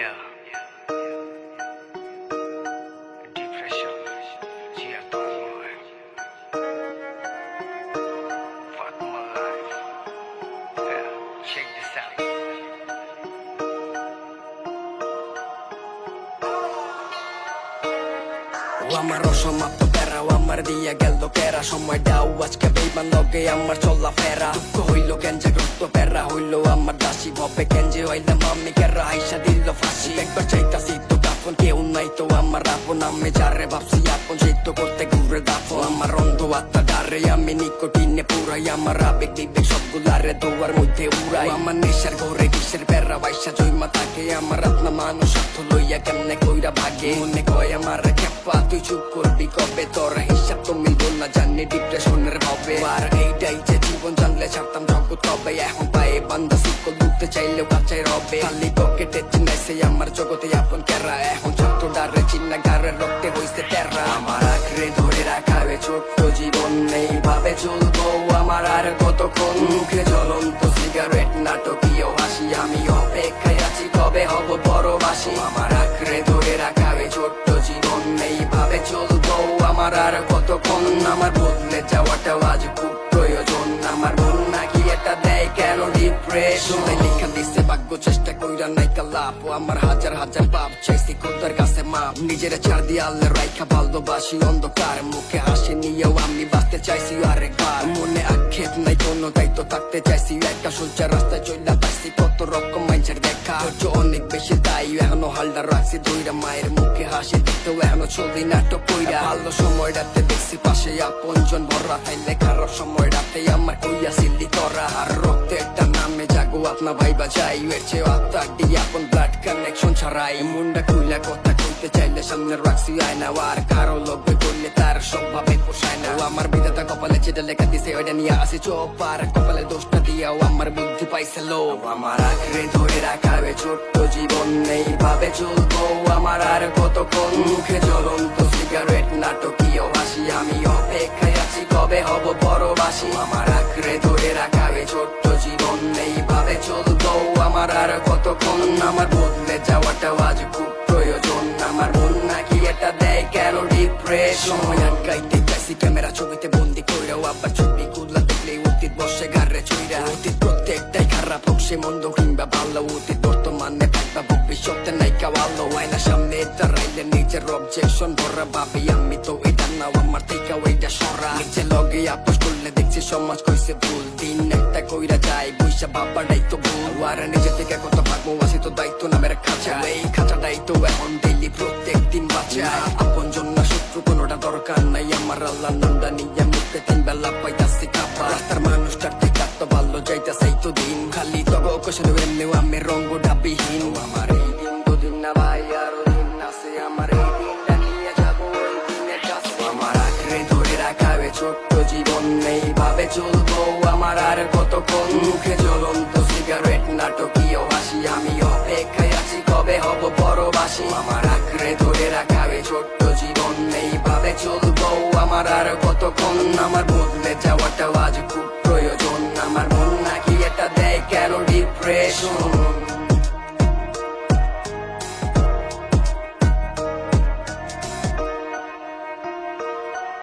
Yeah. Depression. Yeah, don't worry. Fuck my life. Yeah. Check this out. আমার অসমাপ্ত প্যারা আমার দিয়া গেল কেরা সময়টাও আজকে বেইমান লগে আমার চলা ফেরা দুঃখ হইল কেঞ্জে গ্রস্ত প্যারা হইল আমার দাসী ভবে কেঞ্জে হইলাম আমি কেরা হাইসা দিল ফাঁসি একবার চাইতাছি তো কাপন কেউ নাই তো আমার আপন আমি যারে ভাবছি আপন সেই তো করতে ঘুরে দাফন আমার অন্ধ আত্মা ডারে আমি নিকোটিনে পুরাই আমার আবেগ বিবেক সবগুলারে দোয়ার মধ্যে উড়াই আমার নেশার ঘরে কিসের প্যারা বাইসা জয়মা থাকে আমার আত্মা মানুষ স্বার্থ লইয়া কেমনে কইরা ভাগে মনে কয় আমার খেপা তুই চুপ করবি কবে তোর হিসাব তো মিলবো না জানি ডিপ্রেশনের হবে আর এইটাই যে জীবন জানলে ছাড়তাম জগৎ তবে এখন পায়ে বান্ধা শিকল দুঃখতে চাইলেও কাচাই রবে খালি পকেটে চিনাইছে আমার জগতে আপন কেরা এখন ছোট্ট ডারে চিন্না গারের রক্তে হইছে তেরা আমার আঁকড়ে ধরে রাখা ছোট্ট জীবন এইভাবে চলবো আমার আর কতক্ষণ মুখে জ্বলন্ত সিগারেট নাটকীয় হাসি আমি অপেক্ষায় আছি কবে হব পরবাসী আমার আঁকড়ে ধরে রাখা ছোট্ট জীবন এইভাবে চলবো আমার আর কতক্ষণ আমার বদলে যাওয়াটাও আজ খুব প্রয়োজন আমার মন নাকি এটা দেয় কেন ডিপ্রেশন লেখা দিচ্ছে ভাগ্য চেষ্টা কইরা নাইকা লাভ আমার হাজার হাজার পাপ চাইছি খোদার কাছে মাপ নিজের চার দিয়ালে রাইখা ভালোবাসি অন্ধকার মুখে হাসি নিয়েও আমি বাঁচতে চাইছি আরেকবার মনে আক্ষেপ নাই কোনো দায়িত্ব থাকতে চাইছি একটা সোজা রাস্তায় চইলা পাইছি কত রকম মানুষের দেখা ধৈর্য অনেক বেশি তাই এখনো হালটা রাখছি দইরা মায়ের মুখে হাসি দেখতেও এখনো চলদি নাটক কইরা ভালো সময়টাতে দেখছি পাশে আপনজন ভরা থাইলে খারাপ সময়টাতে আমার কইয়াছিলি তোরা আর রক্তে একটা নামে জাগো আপনা ভাইবা যাই এর চেয়ে আত্মা দিয়ে আপন ব্লাড কানেকশন ছাড়াই মুন্ডা খুইলা কথা কইতে চাইলে সামনে রাখছি আয়না আর কারো লোভে করলে তার স্বভাবে পোষায় না আমার বিধাতা কপালে যেটা লেখা দিছে ওইটা নিয়ে আসি চোপ আর কপালে দোষটা দিয়াও আমার বুদ্ধি পাইছে লোভ আমার আঁকড়ে ধরে রাখা ছোট্ট জীবন এইভাবে চলবো আমার আর কতক্ষণ মুখে জ্বলন্ত সিগারেট নাটকীয় হাসি আমি অপেক্ষায় আছি কবে হব পরবাসী আমার আঁকড়ে ধরে রাখা ছোট্ট জীবন এইভাবে চলবো আমার আর কতক্ষণ আমার বদলে যাওয়াটাও আজ খুব প্রয়োজন আমার মন নাকি এটা দেয় কেন ডিপ্রেশন গাইতে গেছি ক্যামেরা ছবিতে বন্দি কইরাও আবার ছবি গুলা দেখলে অতীত বসে ঘাড়ে চইরা অতীত প্রত্যেকটাই খারাপ হোক সে মন্দ কিংবা ভালো অতীত বর্তমানে থাকবা ভবিষ্যতে নাই কাওয়ালো আয়না সামনে দাঁড়াইলে নিজের অবজেকশন ভরা ভাবি আমি তো এটা নাও আমার থেকে ওইটা সরা নিচে লগে আপোষ করলে দেখছি সমাজ কইছে ভুল দিন একটা কইরা যায় বৈশা বাবাটাই তো ভুল আর নিজে থেকে কত ভাগ্য আছে তো দায়িত্ব নামের খাঁচা এই খাঁচাটাই তো এখন ডেইলি প্রত্যেক দিন বাঁচা আপন জন্য শত্রু কোনোটা দরকার নাই আমার আল্লাহ নন্দা নিয়ে মুখে তিন বেলা পাইতাছি কাপা রাস্তার মানুষটার থেকে তো ভালো যাইতাছে তো দিন খালি তবে কোশন এমনিও আমি রঙ্গ ডাবিহীন আমার এই দিন দুদিন না ভাই আরো দিন আছে আমার এই দিনটা নিয়ে যাবো ওই দিনের কাছে আমার আঁকড়ে ধরে রাখা ছোট্ট জীবন এইভাবে চলবো আমার আর কতক্ষণ মুখে জ্বলন্ত সিগারেট নাটকীয় হাসি আমি অপেক্ষায় আছি কবে হব পরবাসী আমার আঁকড়ে ধরে রাখা ছোট্ট জীবন এইভাবে চলবো আমার আর কতক্ষণ আমার বদলে যাওয়াটাও আজ খুব প্রয়োজন আমার মন নাকি এটা দেয় কেন ডিপ্রেশন